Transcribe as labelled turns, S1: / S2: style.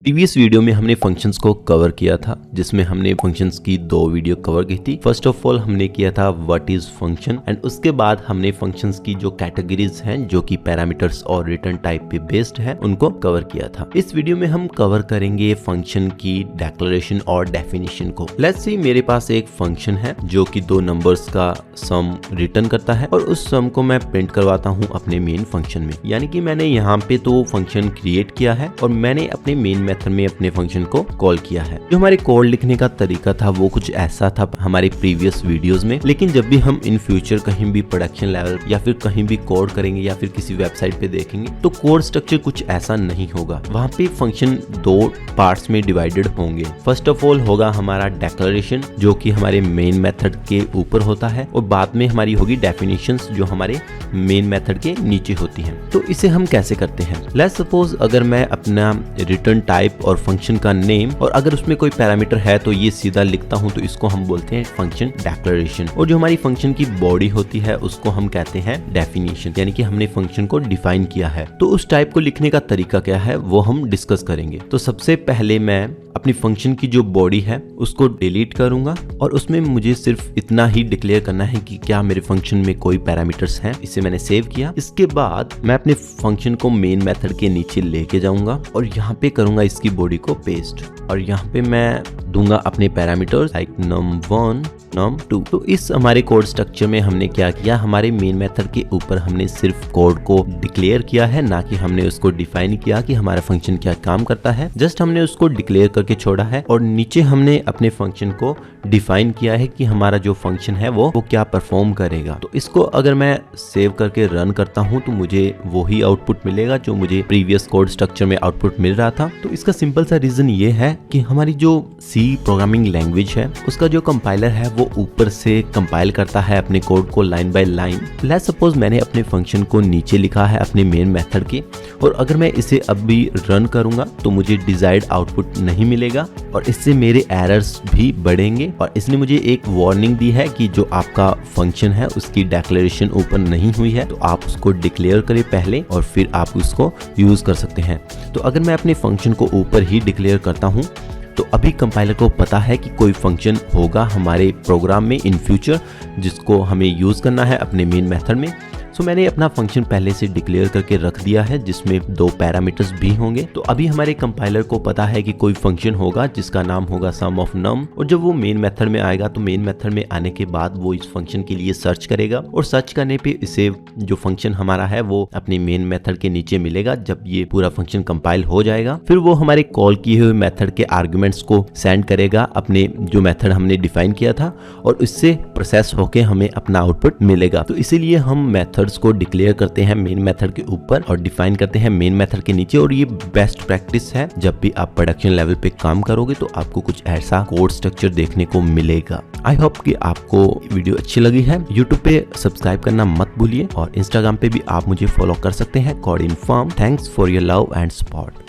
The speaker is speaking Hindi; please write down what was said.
S1: प्रीवियस वीडियो में हमने फंक्शंस को कवर किया था, जिसमें हमने फंक्शंस की दो वीडियो कवर की थी। फर्स्ट ऑफ ऑल हमने किया था व्हाट इज फंक्शन एंड उसके बाद हमने फंक्शंस की जो कैटेगरीज हैं जो कि पैरामीटर्स और रिटर्न टाइप पे बेस्ड है उनको कवर किया था। इस वीडियो में हम कवर करेंगे फंक्शन की डिक्लेरेशन और डेफिनेशन को। लेट्स सी मेरे पास एक फंक्शन है जो कि दो नंबर्स का सम रिटर्न करता है और उस सम को मैं प्रिंट करवाता हूँ अपने मेन फंक्शन में। यानी कि मैंने यहाँ पे तो फंक्शन क्रिएट किया है और मैंने अपने मेन मेथड में अपने फंक्शन को कॉल किया है। जो हमारे कोड लिखने का तरीका था वो कुछ ऐसा था हमारे प्रीवियस वीडियोस में, लेकिन जब भी हम इन फ्यूचर कहीं भी प्रोडक्शन लेवल या फिर कहीं भी कोड करेंगे या फिर किसी वेबसाइट पे देखेंगे तो कोड स्ट्रक्चर कुछ ऐसा नहीं होगा। वहाँ पे फंक्शन दो पार्ट्स में डिवाइडेड होंगे। फर्स्ट ऑफ ऑल होगा हमारा डिक्लेरेशन जो कि हमारे मेन मेथड के ऊपर होता है और बाद में हमारी होगी डेफिनेशंस जो हमारे मेन मेथड के नीचे होती हैं। तो इसे हम कैसे करते हैं? लेट्स सपोज अगर मैं अपना रिटर्न टाइप और फंक्शन का नेम और अगर उसमें कोई पैरामीटर है तो ये सीधा लिखता हूं तो इसको हम बोलते हैं फंक्शन डिक्लेरेशन। और जो हमारी फंक्शन की बॉडी होती है उसको हम कहते हैं डेफिनेशन, यानी कि हमने फंक्शन को डिफाइन किया है। तो उस टाइप को लिखने का तरीका क्या है वो हम डिस्कस करेंगे। तो सबसे पहले मैं अपनी फंक्शन की जो बॉडी है उसको डिलीट करूंगा और उसमें मुझे सिर्फ इतना ही डिक्लेयर करना है कि क्या मेरे फंक्शन में कोई पैरामीटर्स हैं। इसे मैंने सेव किया। इसके बाद मैं अपने फंक्शन को मेन मेथड के नीचे लेके जाऊंगा और यहाँ पे करूंगा इसकी बॉडी को पेस्ट और यहाँ पे मैं दूंगा अपने पैरामीटर्स लाइक num1 num2। तो इस हमारे कोड स्ट्रक्चर में हमने क्या किया, हमारे मेन मेथड के ऊपर हमने सिर्फ कोड को डिक्लेयर किया है, ना कि हमने उसको डिफाइन किया कि हमारा फंक्शन क्या काम करता है। जस्ट हमने उसको डिक्लेयर करके छोड़ा है और नीचे हमने अपने फंक्शन को डिफाइन किया है कि हमारा जो फंक्शन है वो क्या परफॉर्म करेगा। तो इसको अगर मैं सेव करके रन करता हूँ तो मुझे वही आउटपुट मिलेगा जो मुझे प्रीवियस कोड स्ट्रक्चर में आउटपुट मिल रहा था। तो इसका सिंपल सा रीजन ये है कि हमारी जो सी प्रोग्रामिंग लैंग्वेज है उसका जो कंपाइलर है वो ऊपर से कंपाइल करता है अपने कोड को line by line. Let's suppose मैंने अपने फंक्शन को नीचे लिखा है अपने मेन मेथड के और अगर मैं इसे अब भी रन करूंगा तो मुझे डिजायर्ड आउटपुट नहीं मिलेगा और इससे मेरे एरर्स भी बढ़ेंगे। और इसने मुझे एक वार्निंग दी है कि जो आपका फंक्शन है उसकी डिक्लेरेशन ऊपर नहीं हुई है, तो आप उसको डिक्लेयर करें पहले और फिर आप उसको यूज कर सकते हैं। तो अगर मैं अपने फंक्शन को ऊपर ही डिक्लेयर करता हूं तो अभी कंपाइलर को पता है कि कोई फंक्शन होगा हमारे प्रोग्राम में इन फ्यूचर जिसको हमें यूज करना है अपने मेन मेथड में। तो मैंने अपना फंक्शन पहले से डिक्लेयर करके रख दिया है जिसमें दो पैरामीटर्स भी होंगे। तो अभी हमारे कंपाइलर को पता है कि कोई फंक्शन होगा जिसका नाम होगा सम ऑफ नम और जब वो मेन मेथड में आएगा तो मेन मेथड में आने के बाद वो इस फंक्शन के लिए सर्च करेगा और सर्च करने पे इसे जो फंक्शन हमारा है वो अपने मेन मेथड के नीचे मिलेगा। जब ये पूरा फंक्शन कंपाइल हो जाएगा फिर वो हमारे कॉल किए हुए मेथड के आर्गुमेंट्स को सेंड करेगा अपने जो मेथड हमने डिफाइन किया था और इससे प्रोसेस होके हमें अपना आउटपुट मिलेगा। तो इसीलिए हम मेथड को डिक्लेयर करते हैं मेन मेथड के ऊपर और डिफाइन करते हैं मेन मेथड के नीचे। और ये बेस्ट प्रैक्टिस है, जब भी आप प्रोडक्शन लेवल पे काम करोगे तो आपको कुछ ऐसा कोड स्ट्रक्चर देखने को मिलेगा। आई होप कि आपको वीडियो अच्छी लगी है। यूट्यूब पे सब्सक्राइब करना मत भूलिए और इंस्टाग्राम पे भी आप मुझे फॉलो कर सकते हैं, code inform. Thanks for your love and support.